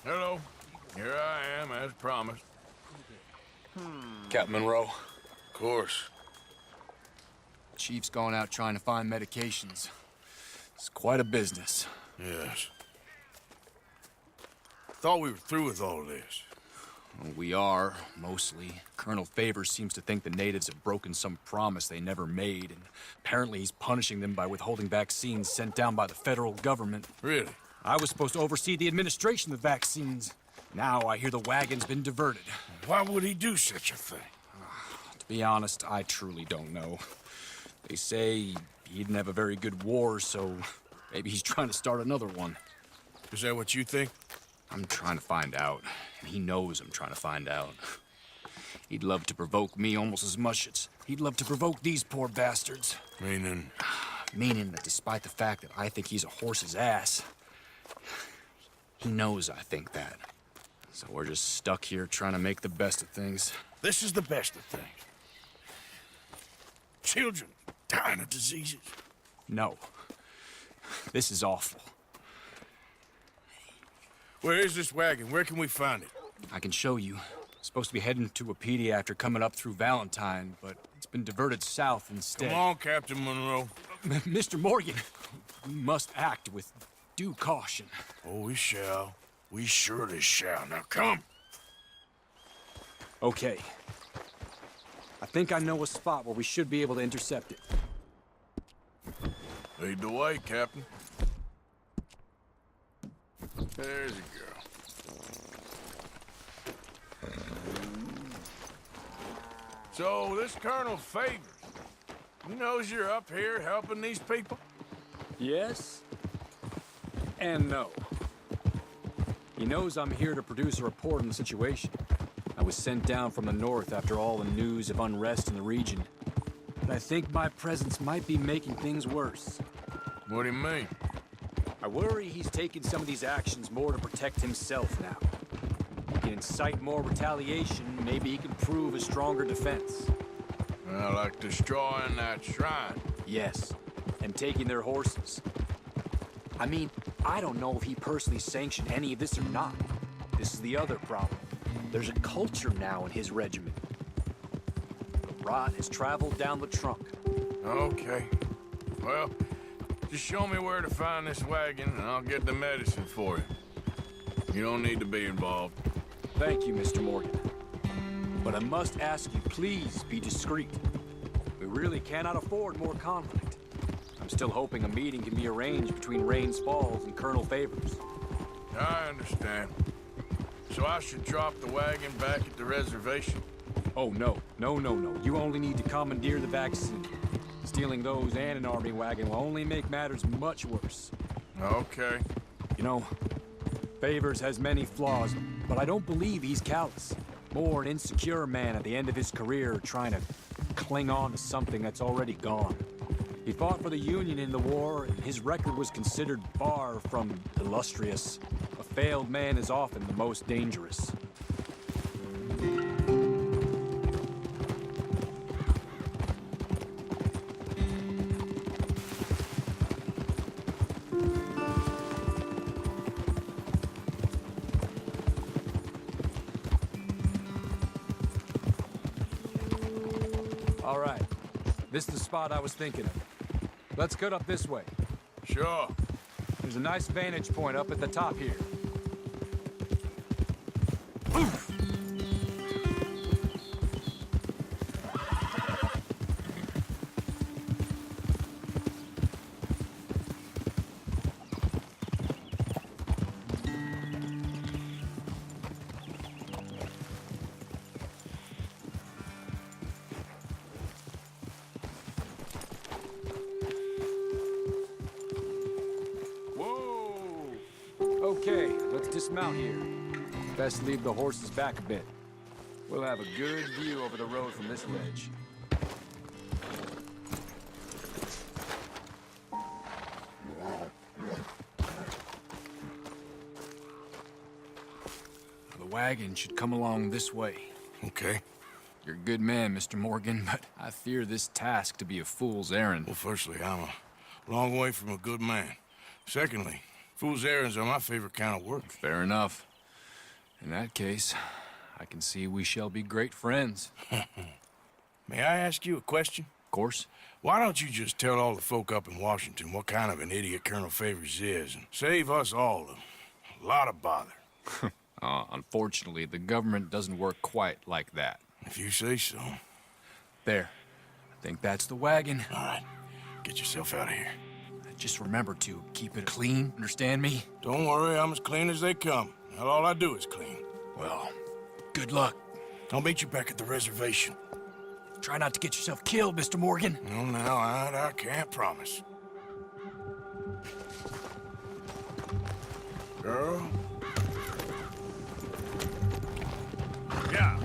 Hello. Here I am, as promised. Captain Monroe. Of course. Chief's gone out trying to find medications. It's quite a business. Yes. Thought we were through with all this. Well, we are, mostly. Colonel Favors seems to think the natives have broken some promise they never made, and apparently he's punishing them by withholding vaccines sent down by the federal government. Really? I was supposed to oversee the administration of the vaccines. Now I hear the wagon's been diverted. Why would he do such a thing? To be honest, I truly don't know. They say he didn't have a very good war, so maybe he's trying to start another one. Is that what you think? I'm trying to find out, and he knows I'm trying to find out. He'd love to provoke me almost as much as he'd love to provoke these poor bastards. Meaning? Meaning that despite the fact that I think he's a horse's ass, he knows I think that. So we're just stuck here trying to make the best of things. This is the best of things. Children dying of diseases. No. This is awful. Where is this wagon? Where can we find it? I can show you. Supposed to be heading to Wapiti after coming up through Valentine, but it's been diverted south instead. Come on, Captain Monroe. Mr. Morgan, we must act with due caution. Oh, we shall. We surely shall. Now come. Okay. I think I know a spot where we should be able to intercept it. Lead the way, Captain. There's a girl. So, this Colonel Favors, he knows you're up here helping these people? Yes and no. He knows I'm here to produce a report on the situation. I was sent down from the north after all the news of unrest in the region. But I think my presence might be making things worse. What do you mean? I worry he's taking some of these actions more to protect himself now. He can incite more retaliation, maybe he can prove a stronger defense. Well, like destroying that shrine. Yes, and taking their horses. I mean, I don't know if he personally sanctioned any of this or not. This is the other problem. There's a culture now in his regiment. The rot has traveled down the trunk. Okay. Well, just show me where to find this wagon, and I'll get the medicine for you. You don't need to be involved. Thank you, Mr. Morgan. But I must ask you, please be discreet. We really cannot afford more conflict. I'm still hoping a meeting can be arranged between Rains Falls and Colonel Favors. I understand. So I should drop the wagon back at the reservation? Oh, no. No. You only need to commandeer the vaccine. Stealing those and an army wagon will only make matters much worse. Okay. You know, Favors has many flaws, but I don't believe he's callous. More an insecure man at the end of his career trying to cling on to something that's already gone. He fought for the Union in the war, and his record was considered far from illustrious. A failed man is often the most dangerous. All right. This is the spot I was thinking of. Let's cut up this way. Sure. There's a nice vantage point up at the top here. Okay, let's dismount here. Best leave the horses back a bit. We'll have a good view over the road from this ledge. The wagon should come along this way. Okay. You're a good man, Mr. Morgan, but I fear this task to be a fool's errand. Well, firstly, I'm a long way from a good man. Secondly, fool's errands are my favorite kind of work. Fair enough. In that case, I can see we shall be great friends. May I ask you a question? Of course. Why don't you just tell all the folk up in Washington what kind of an idiot Colonel Favors is and save us all a lot of bother? Unfortunately, the government doesn't work quite like that. If you say so. There. I think that's the wagon. All right, get yourself out of here. Just remember to keep it clean, understand me? Don't worry, I'm as clean as they come. Not all I do is clean. Well, good luck. I'll meet you back at the reservation. Try not to get yourself killed, Mr. Morgan. No, now, I can't promise. Girl? Yeah.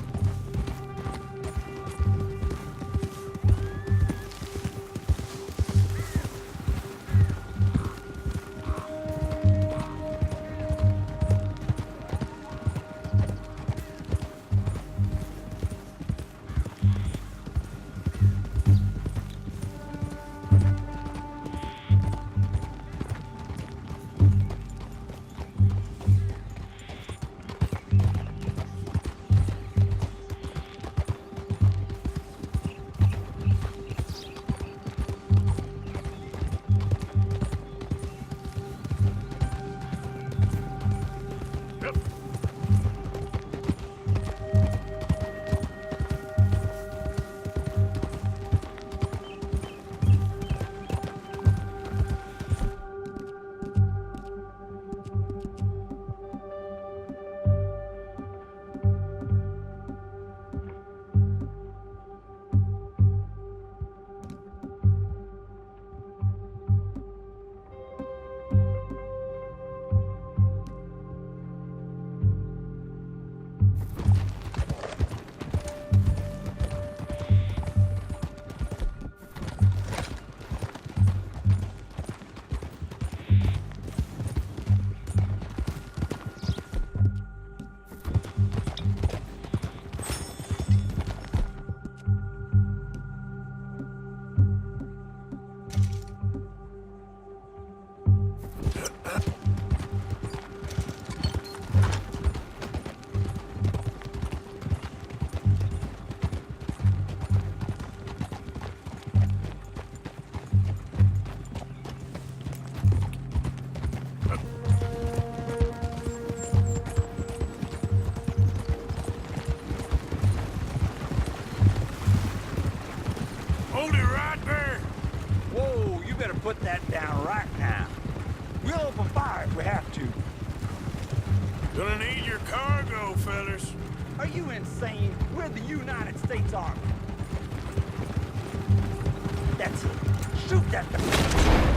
Put that down right now. We'll open fire if we have to. Gonna need your cargo, fellas. Are you insane? We're the United States Army. That's it. Shoot that thing.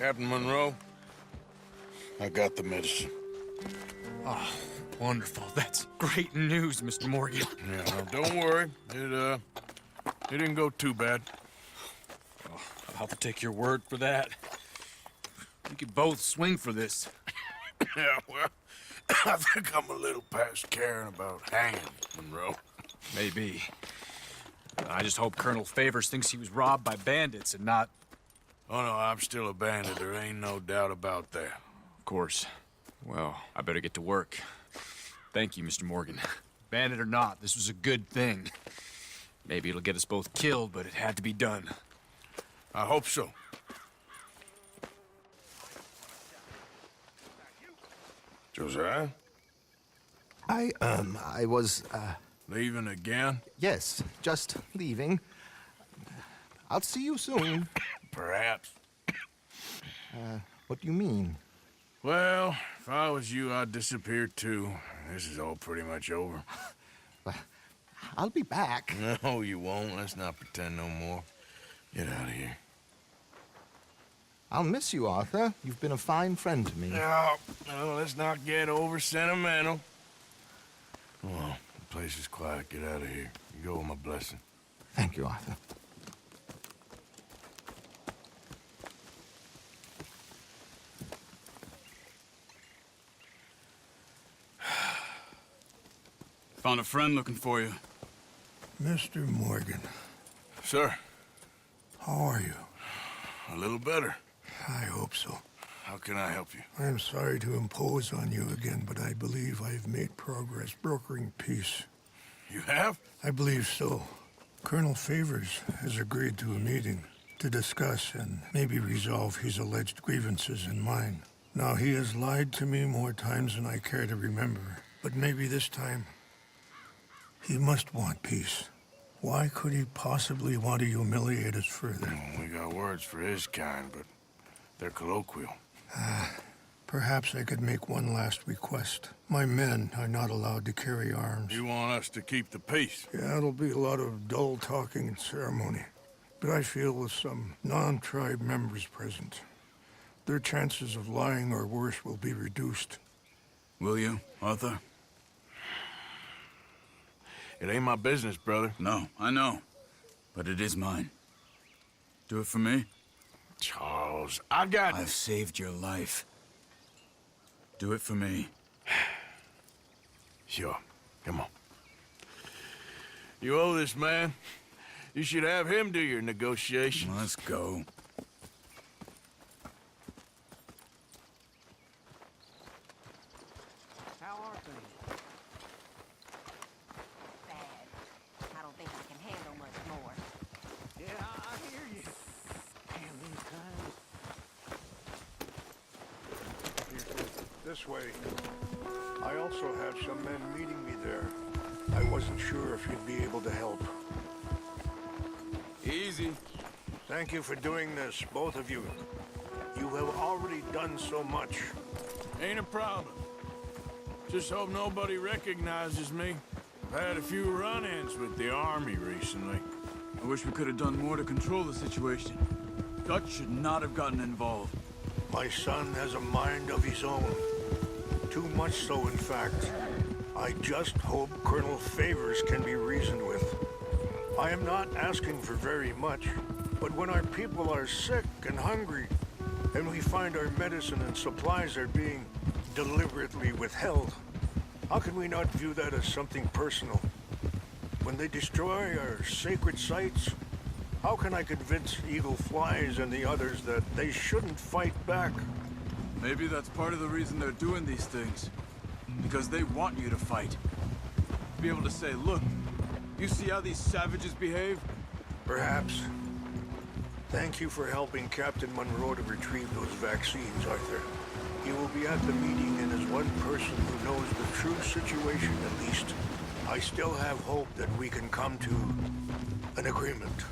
Captain Monroe, I got the medicine. Oh, wonderful. That's great news, Mr. Morgan. Yeah, no, don't worry. It didn't go too bad. Oh, I'll have to take your word for that. We could both swing for this. Yeah, well, I think I'm a little past caring about hanging, Monroe. Maybe. I just hope Colonel Favors thinks he was robbed by bandits and not... Oh, no, I'm still a bandit. There ain't no doubt about that. Of course. Well, I better get to work. Thank you, Mr. Morgan. Bandit or not, this was a good thing. Maybe it'll get us both killed, but it had to be done. I hope so. Josiah? I was, Leaving again? yes, just leaving. I'll see you soon. Perhaps. What do you mean? Well, if I was you, I'd disappear too. This is all pretty much over. I'll be back. No, you won't. Let's not pretend no more. Get out of here. I'll miss you, Arthur. You've been a fine friend to me. No, let's not get over sentimental. Come on, the place is quiet. Get out of here. You go with my blessing. Thank you, Arthur. Found a friend looking for you. Mr. Morgan, Sir, how are you? a little better. I hope so. How can I help you? I am sorry to impose on you again, but I believe I've made progress brokering peace. You have? I believe so. Colonel Favors has agreed to a meeting to discuss and maybe resolve his alleged grievances and mine. Now, he has lied to me more times than I care to remember, but maybe this time he must want peace. Why could he possibly want to humiliate us further? Well, we got words for his kind, but they're colloquial. Perhaps I could make one last request. My men are not allowed to carry arms. You want us to keep the peace? Yeah, it'll be a lot of dull talking and ceremony. But I feel with some non-tribe members present, their chances of lying or worse will be reduced. Will you, Arthur? It ain't my business, brother. No, I know. But it is mine. Do it for me? Charles, I got... I've saved your life. Do it for me. Sure. Come on. You owe this man. You should have him do your negotiations. Let's go. How are things? Bad. I don't think I can handle much more. Yeah, I hear you. Damn, these times. This way. I also have some men meeting me there. I wasn't sure if you'd be able to help. Easy. Thank you for doing this, both of you. You have already done so much. Ain't a problem. Just hope nobody recognizes me. I've had a few run-ins with the army recently. I wish we could have done more to control the situation. Dutch should not have gotten involved. My son has a mind of his own. Too much so, in fact. I just hope Colonel Favors can be reasoned with. I am not asking for very much, but when our people are sick and hungry, and we find our medicine and supplies are being deliberately withheld, how can we not view that as something personal? When they destroy our sacred sites, how can I convince Eagle Flies and the others that they shouldn't fight back? Maybe that's part of the reason they're doing these things. Because they want you to fight. Be able to say, look, you see how these savages behave? Perhaps. Thank you for helping Captain Monroe to retrieve those vaccines, Arthur. He will be at the meeting, and as one person who knows the true situation at least, I still have hope that we can come to an agreement.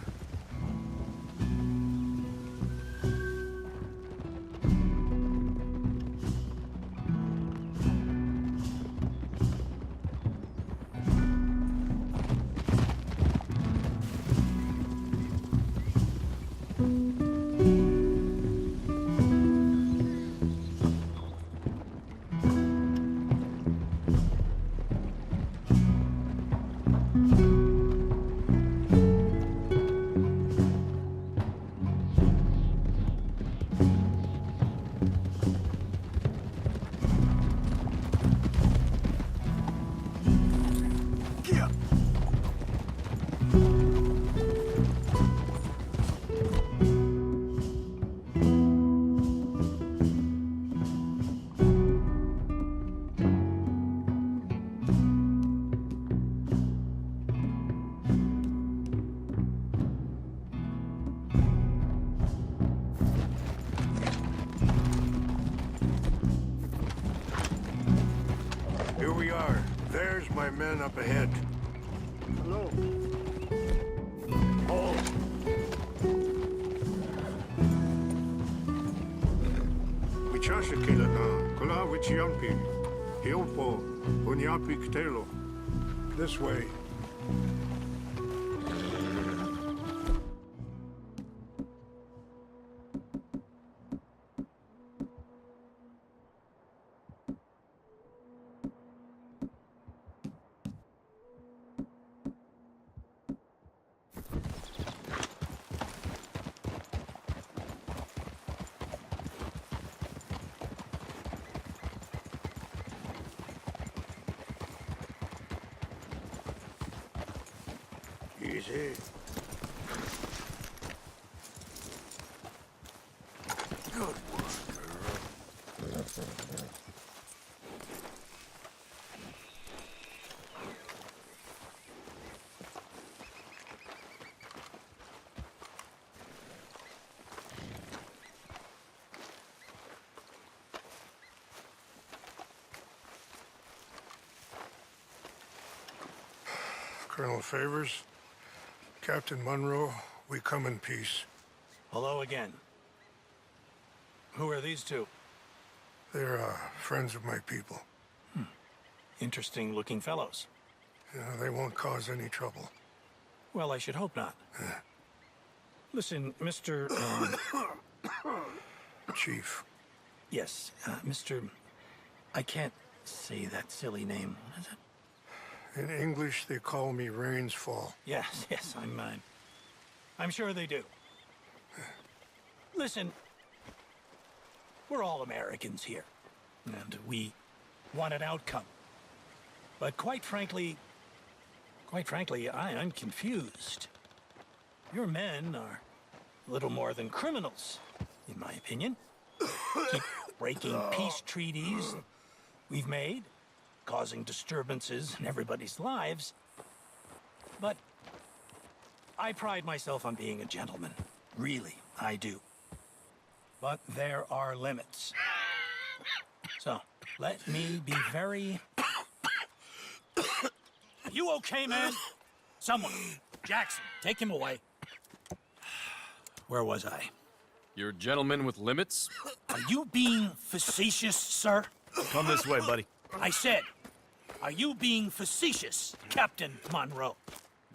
Here we are. There's my men up ahead. Hello. Halt! Wichasha kilana, kula wichiampi, hilpo, unyapi ktelo. This way. Easy. Good work, girl. Colonel Favors, Captain Monroe, we come in peace. Hello again. Who are these two? They're friends of my people. Interesting looking fellows. Yeah, they won't cause any trouble. Well, I should hope not. Listen, Mr. Chief. Yes, Mr. I can't say that silly name. What is it? In English, they call me Rainsfall. Yes, yes, I'm sure they do. Listen, we're all Americans here, and we want an outcome. But quite frankly, I'm confused. Your men are little more than criminals, in my opinion. Keep breaking peace treaties we've made, causing disturbances in everybody's lives. But I pride myself on being a gentleman. Really, I do. But there are limits. So, let me be very... Are you okay, man? Someone. Jackson, take him away. Where was I? You're a gentleman with limits? Are you being facetious, sir? Come this way, buddy. I said, are you being facetious, Captain Monroe?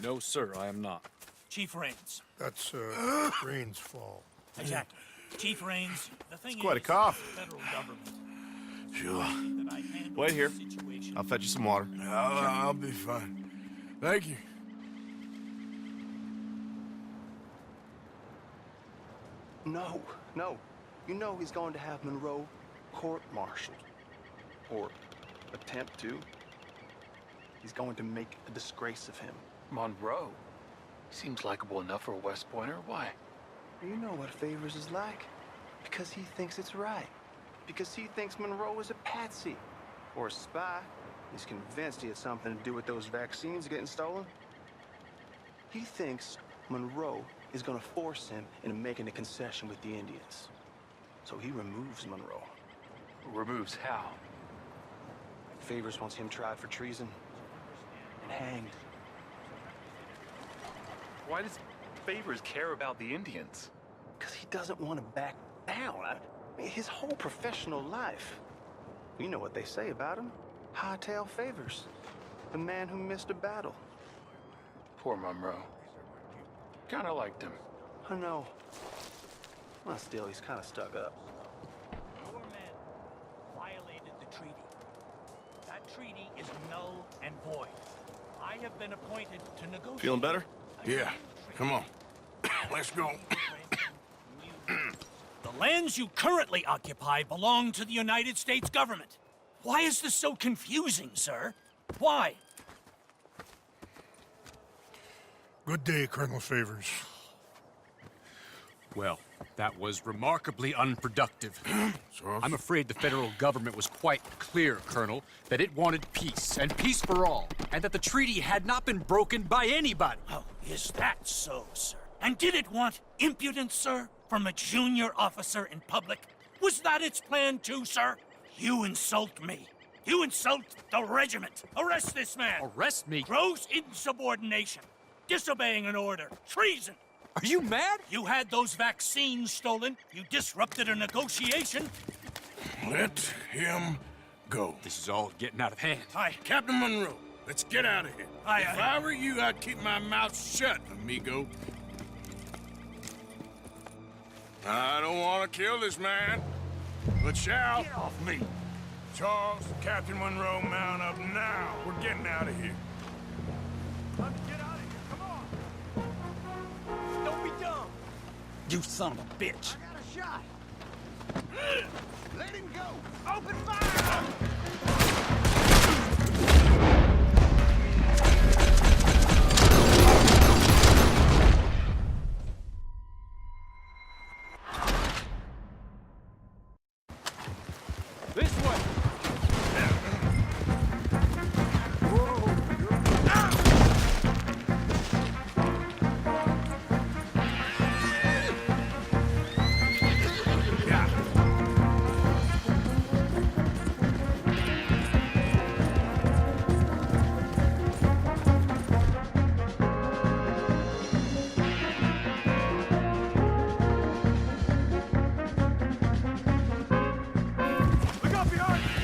No, sir, I am not. Chief Rains. That's Rainsfall. Exactly. Chief Rains, the thing It's quite a is, cough. the federal government, Sure. that I handle Wait here. the situation. I'll fetch you some water. I'll be fine. Thank you. No, no. You know he's going to have Monroe court-martialed. Or attempt to. He's going to make a disgrace of him. Monroe? Seems likable enough for a West Pointer. Why? You know what Favors is like. Because he thinks it's right. Because he thinks Monroe is a patsy. Or a spy. He's convinced he had something to do with those vaccines getting stolen. He thinks Monroe is gonna force him into making a concession with the Indians. So he removes Monroe. Removes how? Favors wants him tried for treason and hanged. Why does Favors care about the Indians? Because he doesn't want to back down. I mean, his whole professional life. You know what they say about him. Hightail Favors. The man who missed a battle. Poor Monroe. Kinda liked him. I know. Well, still, he's kind of stuck up. Your men violated the treaty. That treaty is null and void. I have been appointed to negotiate. Feeling better? Yeah, come on. Let's go. The lands you currently occupy belong to the United States government. Why is this so confusing, sir? Why? Good day, Colonel Favors. Well, that was remarkably unproductive. So, I'm afraid the federal government was quite clear, Colonel, that it wanted peace, and peace for all, and that the treaty had not been broken by anybody. Oh, is that so, sir? And did it want impudence, sir, from a junior officer in public? Was that its plan too, sir? You insult me. You insult the regiment. Arrest this man. Arrest me? Gross insubordination. Disobeying an order. Treason. Are you mad? You had those vaccines stolen. You disrupted a negotiation. Let him go. This is all getting out of hand. Captain Monroe, let's get out of here. If I were you, I'd keep my mouth shut, amigo. I don't want to kill this man, but shall. Get off me! Charles, Captain Monroe, mount up now. We're getting out of here. Let's get out of here, come on! Don't be dumb! You son of a bitch. I got a shot! Let him go! Open fire! This way! Look up behind you!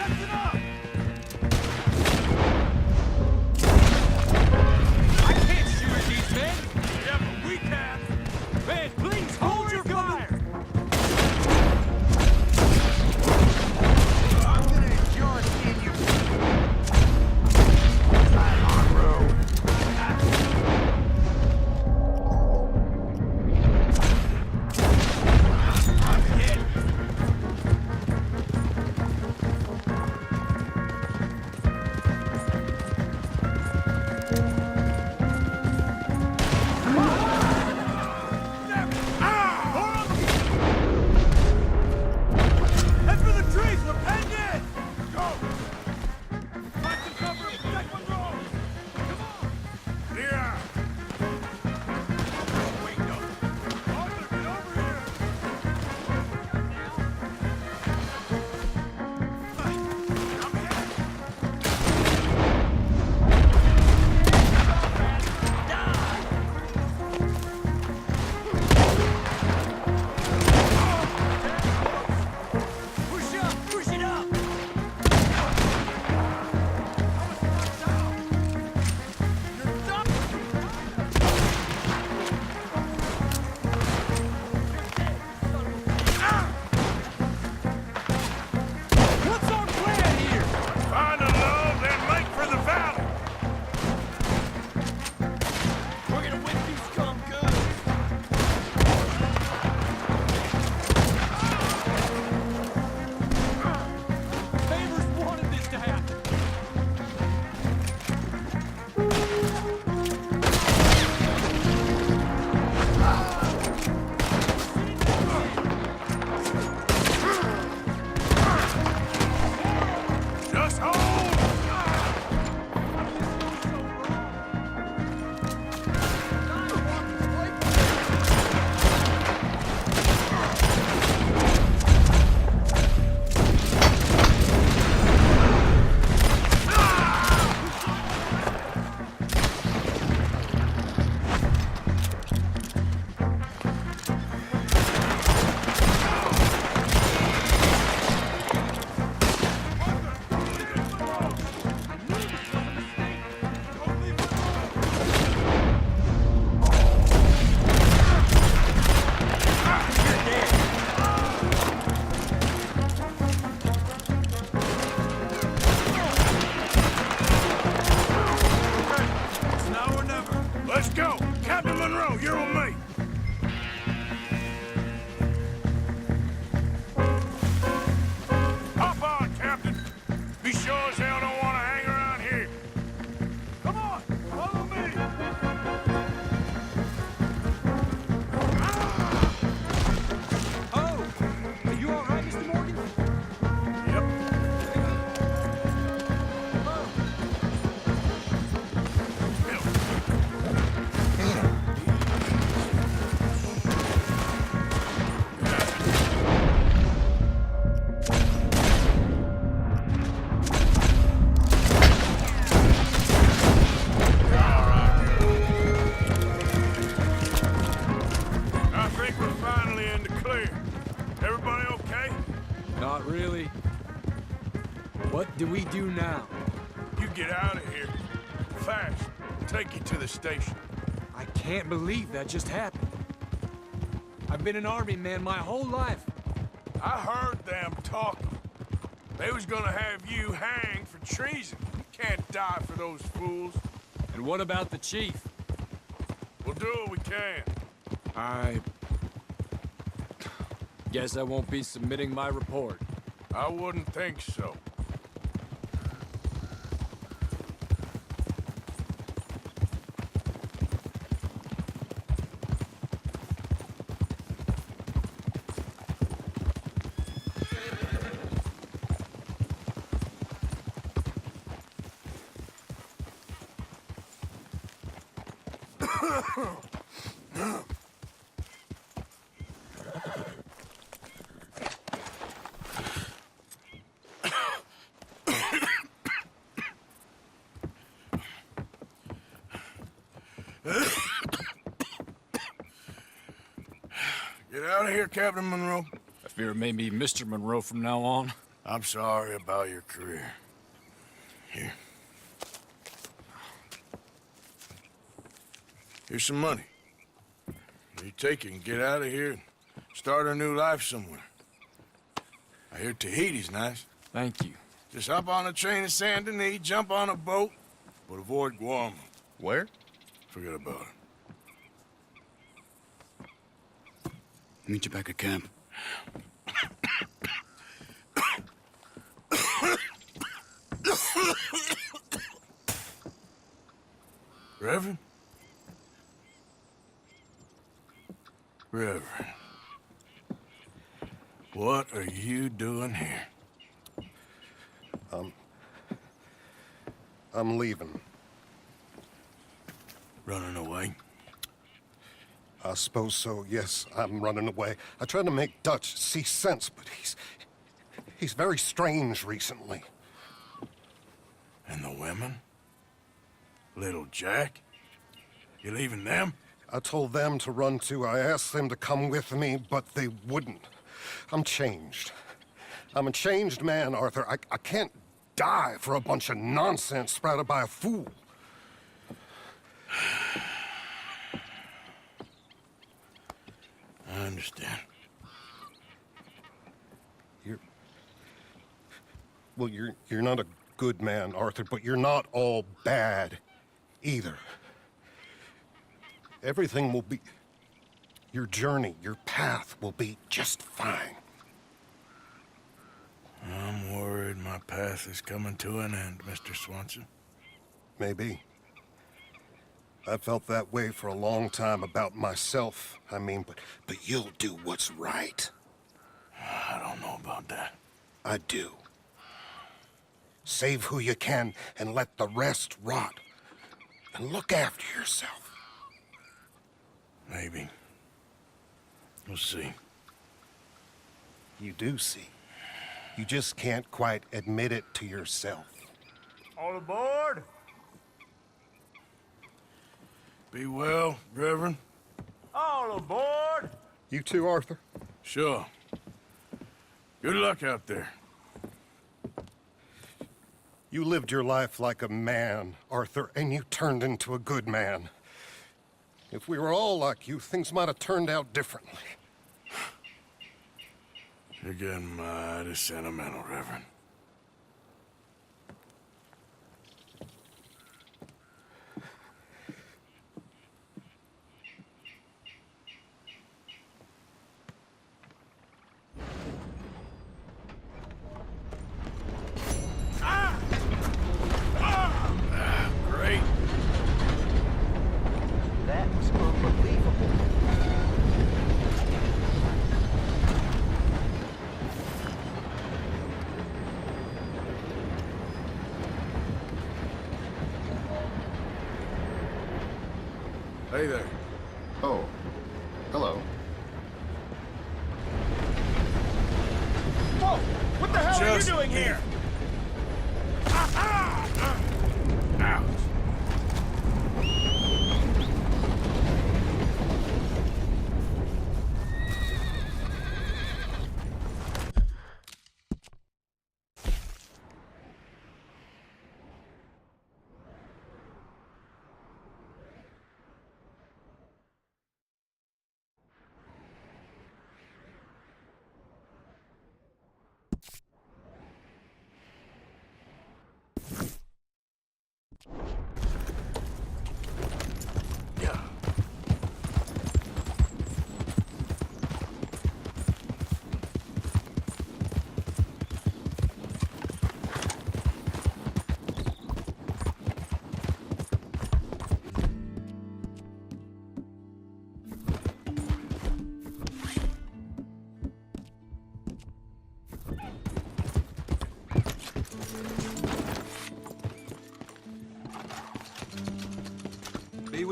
What do we do now? You get out of here. Fast. Take you to the station. I can't believe that just happened. I've been an army man my whole life. I heard them talking. They was gonna have you hanged for treason. You can't die for those fools. And what about the chief? We'll do what we can. I guess I won't be submitting my report. I wouldn't think so. Get out of here, Captain Monroe. I fear it may be Mr. Monroe from now on. I'm sorry about your career. Here. Here's some money. You take it and get out of here and start a new life somewhere. I hear Tahiti's nice. Thank you. Just hop on a train to Saint Denis, jump on a boat, but avoid Guam. Where? Forget about it. Meet you back at camp. Reverend? Reverend. What are you doing here? I'm leaving. Running away? I suppose so, yes. I'm running away. I tried to make Dutch see sense, but he's very strange recently. And the women? Little Jack? You leaving them? I told them to run too. I asked them to come with me, but they wouldn't. I'm changed. I'm a changed man, Arthur. I can't die for a bunch of nonsense sprouted by a fool. I understand. You're not a good man, Arthur, but you're not all bad either. Everything will be... Your journey, your path will be just fine. I'm worried my path is coming to an end, Mr. Swanson. Maybe. I felt that way for a long time about myself. I mean, but you'll do what's right. I don't know about that. I do. Save who you can and let the rest rot. And look after yourself. Maybe. We'll see. You do see. You just can't quite admit it to yourself. All aboard! Be well, Reverend. All aboard! You too, Arthur? Sure. Good luck out there. You lived your life like a man, Arthur, and you turned into a good man. If we were all like you, things might have turned out differently. You're getting mighty sentimental, Reverend. Great. That was unbelievable. Hey there. Oh, hello. Whoa! What the hell Just are you doing here? Ouch.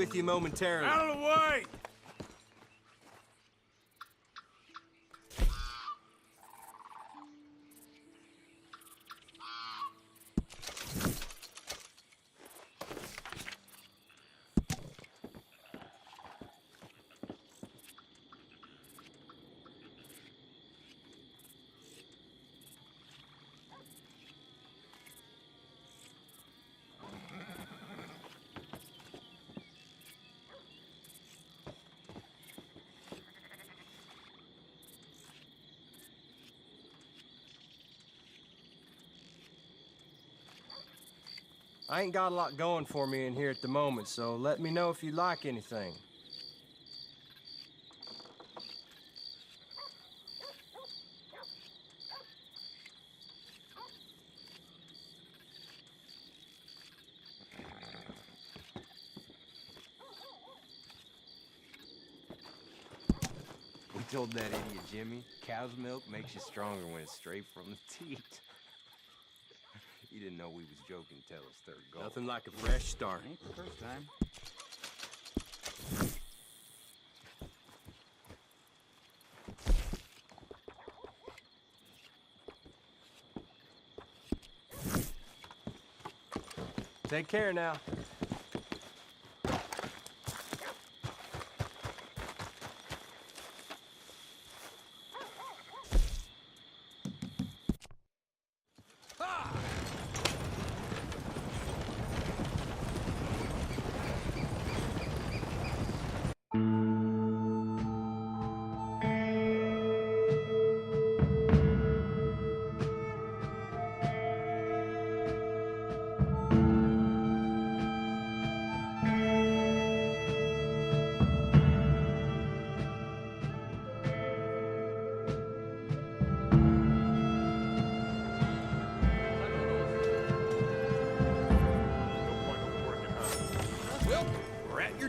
with you momentarily. Out of the way! I ain't got a lot going for me in here at the moment, so let me know if you like anything. We told that idiot Jimmy, cow's milk makes you stronger when it's straight from the teat. He didn't know we was joking till his third goal. Nothing like a fresh start. Ain't the first time. Take care now.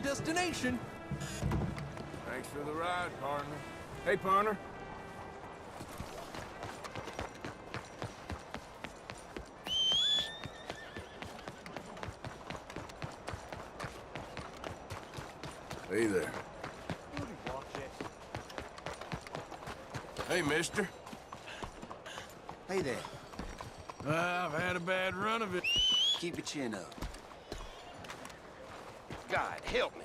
Destination. Thanks for the ride, partner. Hey, partner. Hey there. Hey, mister. Hey there. I've had a bad run of it. Keep your chin up. God, help me.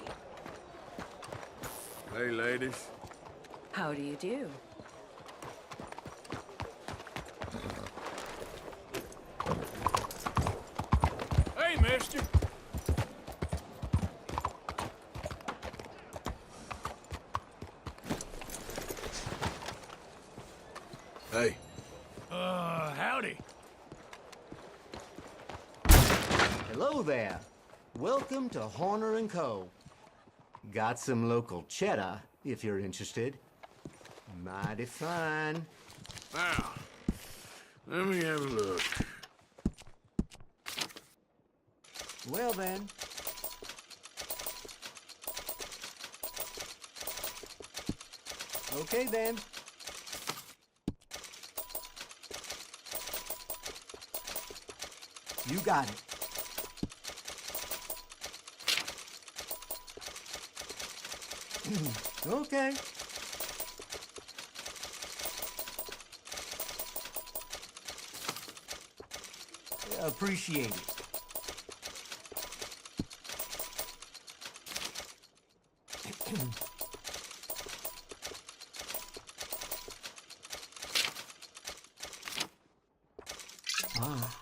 Hey, ladies. How do you do? Hey, mister. Hey. Howdy. Hello there. Welcome to Horner & Co. Got some local cheddar, if you're interested. Mighty fine. Now, let me have a look. Well then. Okay then. You got it. Okay. Appreciate it. Ah.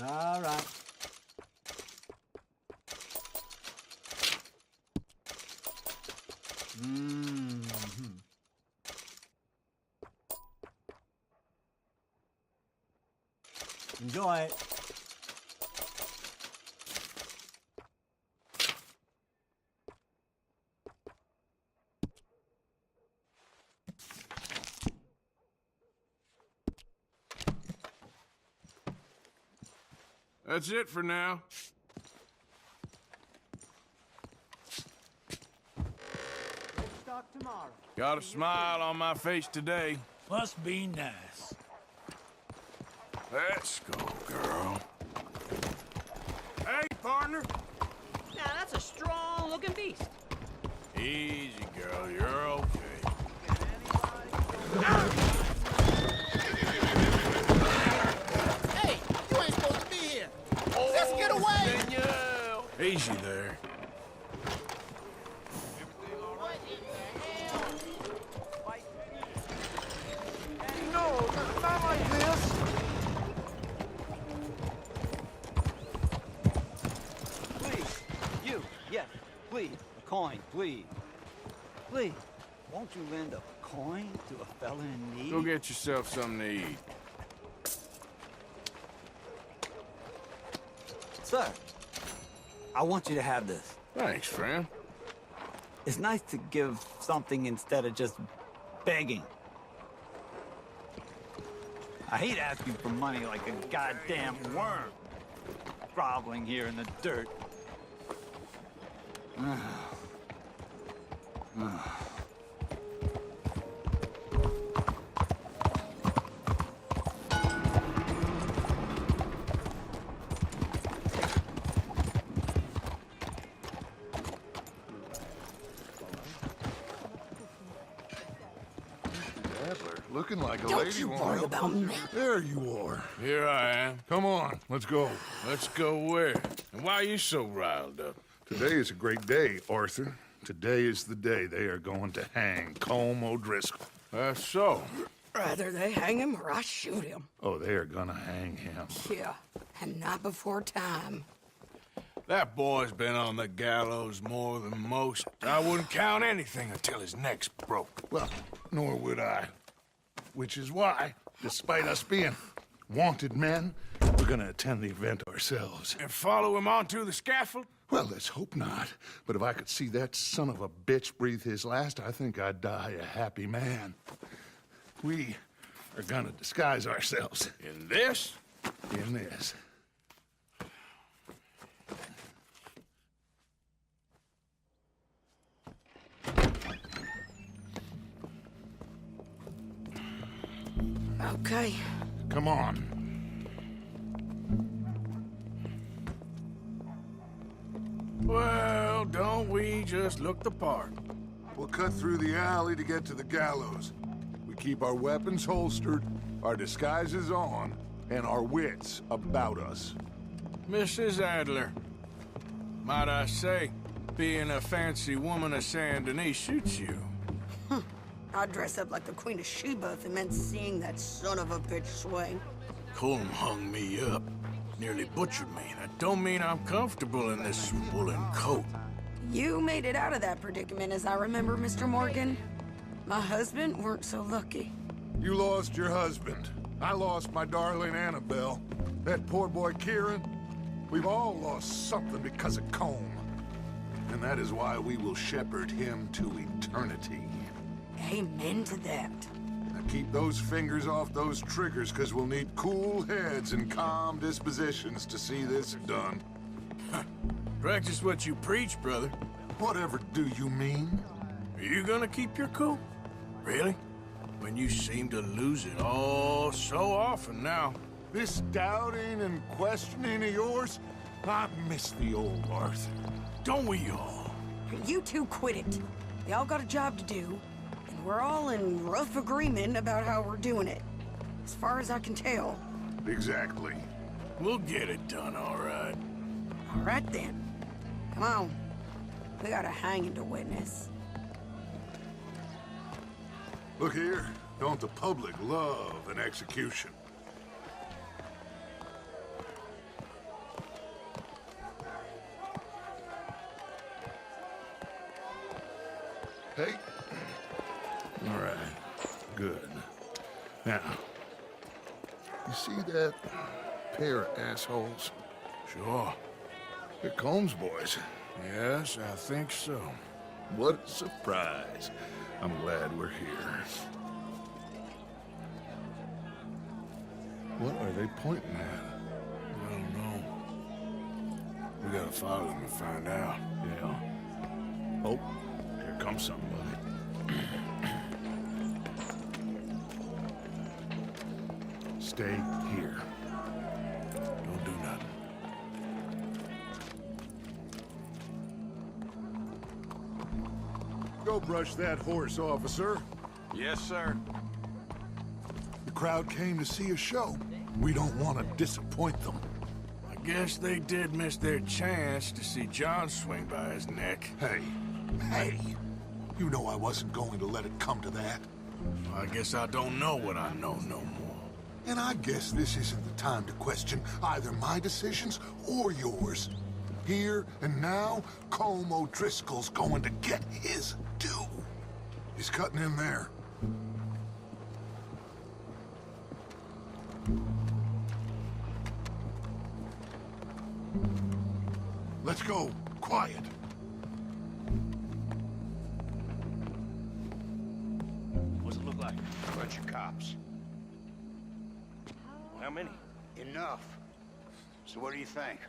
All right. Enjoy it. That's it for now. Stock tomorrow. Got a smile on my face today. Must be nice. Let's go, girl. Hey, partner. Now, that's a strong-looking beast. Easy, girl. You're okay. Hey, you ain't supposed to be here. Let's get away. Easy there. No, not like this. Please, you, yes, please, a coin, please. Please, won't you lend a coin to a fella in need? Go get yourself something to eat. Sir, I want you to have this. Thanks, friend. It's nice to give something instead of just begging. I hate asking for money like a goddamn worm, groveling here in the dirt. Looking like a Don't lady you won't worry help about us. me. There you are. Here I am. Come on, let's go. Let's go where? And why are you so riled up? Today is a great day, Arthur. Today is the day they are going to hang Colm O'Driscoll. That's so. Rather they hang him or I shoot him. Oh, they are gonna hang him. Yeah, and not before time. That boy's been on the gallows more than most. I wouldn't count anything until his neck's broke. Well, nor would I. Which is why, despite us being wanted men, we're gonna attend the event ourselves. And follow him onto the scaffold? Well, let's hope not. But if I could see that son of a bitch breathe his last, I think I'd die a happy man. We are gonna disguise ourselves. In this? In this. Okay. Come on. Well, don't we just look the part? We'll cut through the alley to get to the gallows. We keep our weapons holstered, our disguises on, and our wits about us. Mrs. Adler, might I say, being a fancy woman of Saint Denis suits you. I'd dress up like the Queen of Sheba if it meant seeing that son of a bitch swing. Colm hung me up, nearly butchered me. That don't mean I'm comfortable in this woolen coat. You made it out of that predicament, as I remember, Mr. Morgan. My husband weren't so lucky. You lost your husband. I lost my darling Annabelle. That poor boy Kieran. We've all lost something because of Colm. And that is why we will shepherd him to eternity. Amen to that. Now keep those fingers off those triggers, because we'll need cool heads and calm dispositions to see this done. Practice what you preach, brother. Whatever do you mean? Are you gonna keep your cool? Really? When you seem to lose it all so often now. This doubting and questioning of yours, I miss the old Arthur. Don't we all? You two quit it. Y'all got a job to do, and we're all in rough agreement about how we're doing it. As far as I can tell. Exactly. We'll get it done, all right. All right, then. Come on. We got a hanging to witness. Look here, don't the public love an execution? Hey. All right. Good. Now, you see that pair of assholes? Sure. They're Colm's boys. Yes, I think so. What a surprise. I'm glad we're here. What are they pointing at? I don't know. We gotta follow them and find out. Yeah. Oh, here comes somebody. Stay here. Go brush that horse, officer. Yes, sir. The crowd came to see a show. We don't want to disappoint them. I guess they did miss their chance to see John swing by his neck. Hey, you know I wasn't going to let it come to that. I guess I don't know what I know no more. And I guess this isn't the time to question either my decisions or yours. Here and now, Colm O'Driscoll's going to get his due. He's cutting in there. Let's go. Quiet. What's it look like? A bunch of cops. How many? Enough. So what do you think?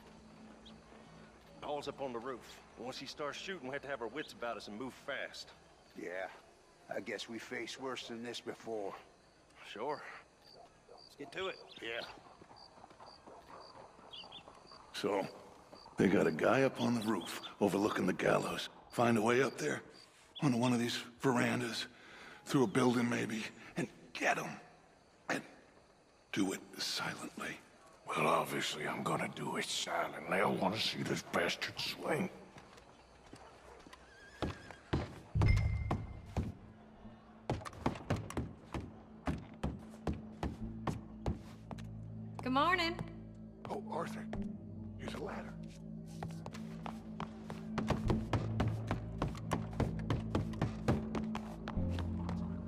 Paul's up on the roof. Once he starts shooting, we have to have our wits about us and move fast. Yeah, I guess we faced worse than this before. Sure. Let's get to it. Yeah. So, they got a guy up on the roof overlooking the gallows. Find a way up there, onto one of these verandas, through a building maybe, and get him. And do it silently. Well, obviously, I'm gonna do it silently. I want to see this bastard swing. Good morning. Oh, Arthur, here's a ladder.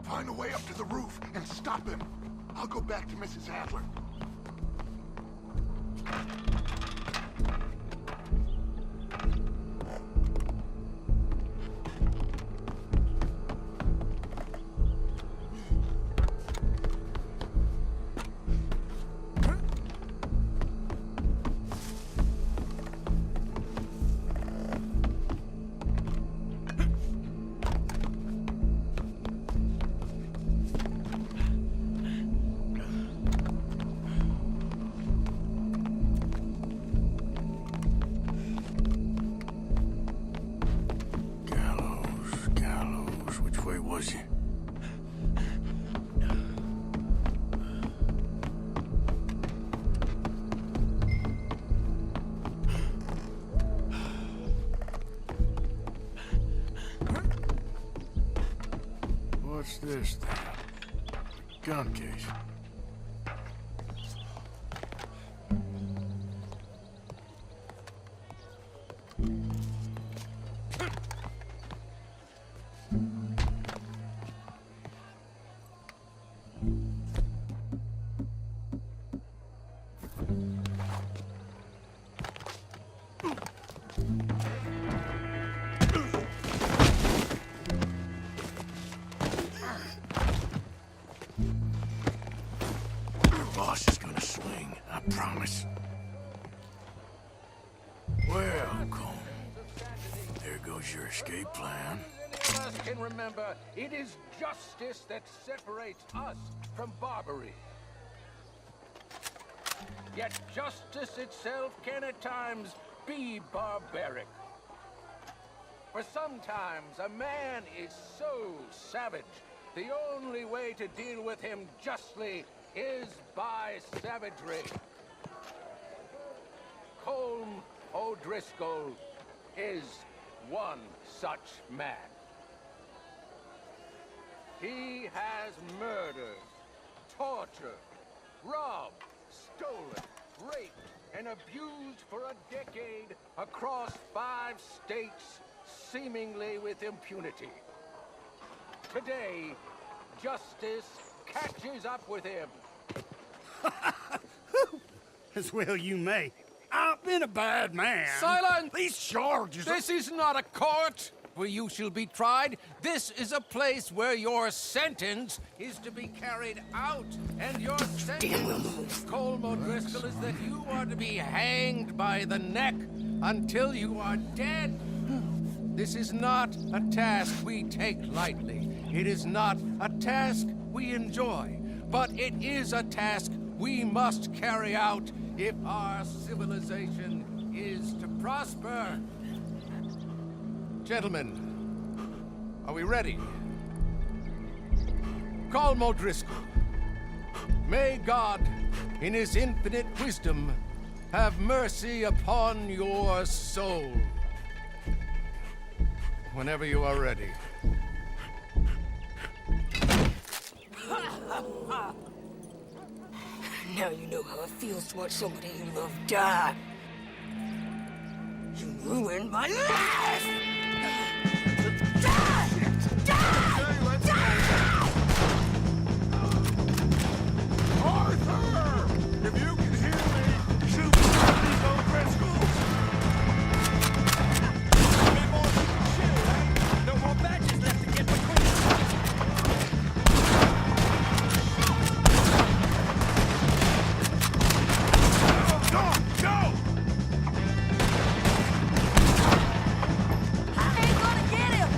Find a way up to the roof and stop him. I'll go back to Mrs. Adler. What's this thing? Gun case. Boss is gonna swing, I promise. Well, Colm, there goes your escape plan. Us can remember, it is justice that separates us from barbary. Yet justice itself can at times be barbaric. For sometimes a man is so savage, the only way to deal with him justly is by savagery. Colm O'Driscoll is one such man. He has murdered, tortured, robbed, stolen, raped, and abused for a decade across 5 states, seemingly with impunity. Today, justice catches up with him. As well you may. I've been a bad man. Silence! These charges This is not a court where you shall be tried. This is a place where your sentence is to be carried out. And your sentence, Colm O'Driscoll, is that you are to be hanged by the neck until you are dead. This is not a task we take lightly. It is not a task we enjoy. But it is a task we must carry out if our civilization is to prosper. Gentlemen, Are we ready? Colm O'Driscoll, may God, in his infinite wisdom, have mercy upon your soul. Whenever you are ready. Now you know how it feels to watch somebody you love die. You ruined my life! Die! Die! Die! Arthur! If you can hear me, shoot these O'Driscolls! No more badges left to get between us. Go! I ain't gonna get him!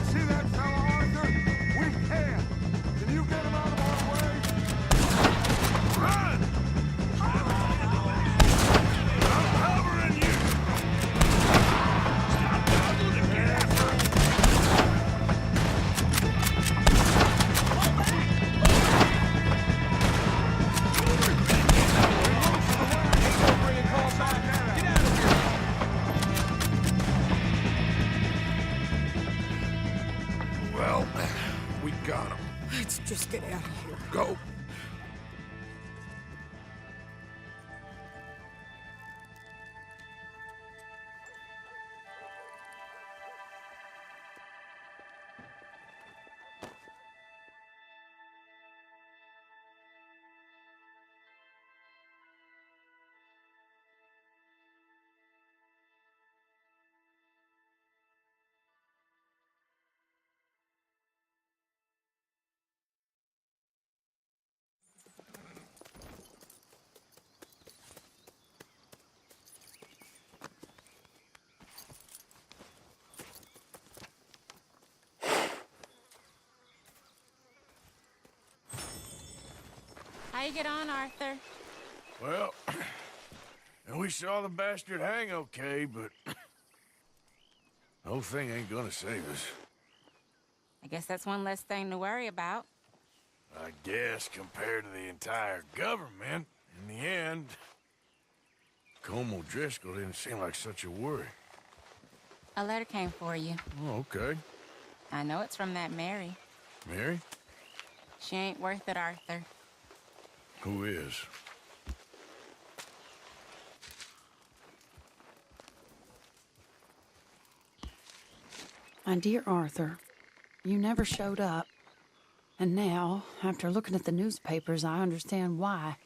See that fella, Arthur? We can! Can you get him out of our way? Run! I'm covering you! Stop to get after him! Well, we got him. Let's just get out of here. Go. How you get on, Arthur? Well, we saw the bastard hang okay, but the whole thing ain't gonna save us. I guess that's one less thing to worry about. I guess compared to the entire government, in the end, Colm O'Driscoll didn't seem like such a worry. A letter came for you. Oh, okay. I know it's from that Mary. Mary? She ain't worth it, Arthur. Who is? My dear Arthur, you never showed up. And now, after looking at the newspapers, I understand why.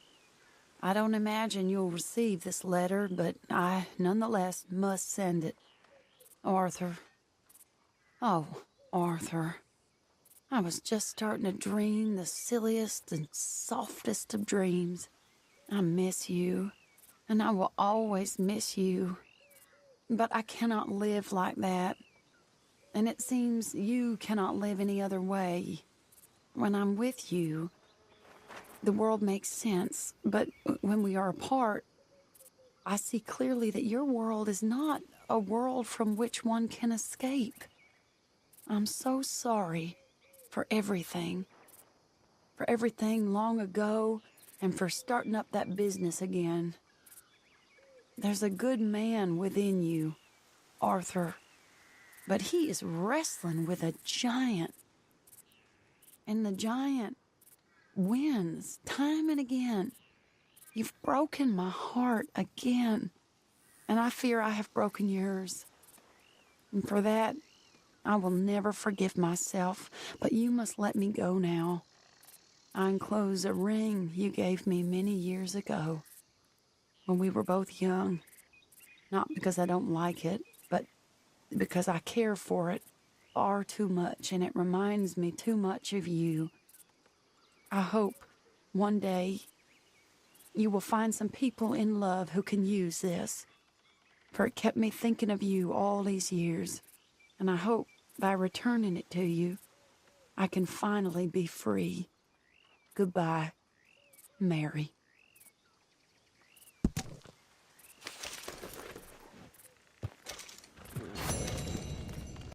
I don't imagine you'll receive this letter, but I, nonetheless, must send it. Arthur. Oh, Arthur. I was just starting to dream the silliest and softest of dreams. I miss you, and I will always miss you. But I cannot live like that. And it seems you cannot live any other way. When I'm with you, the world makes sense. But when we are apart, I see clearly that your world is not a world from which one can escape. I'm so sorry for everything. For everything long ago, and for starting up that business again. There's a good man within you, Arthur. But he is wrestling with a giant. And the giant wins time and again. You've broken my heart again. And I fear I have broken yours. And for that, I will never forgive myself. But you must let me go now. I enclose a ring you gave me many years ago, when we were both young. Not because I don't like it, but because I care for it far too much, and it reminds me too much of you. I hope one day you will find some people in love who can use this, for it kept me thinking of you all these years, and I hope by returning it to you, I can finally be free. Goodbye, Mary.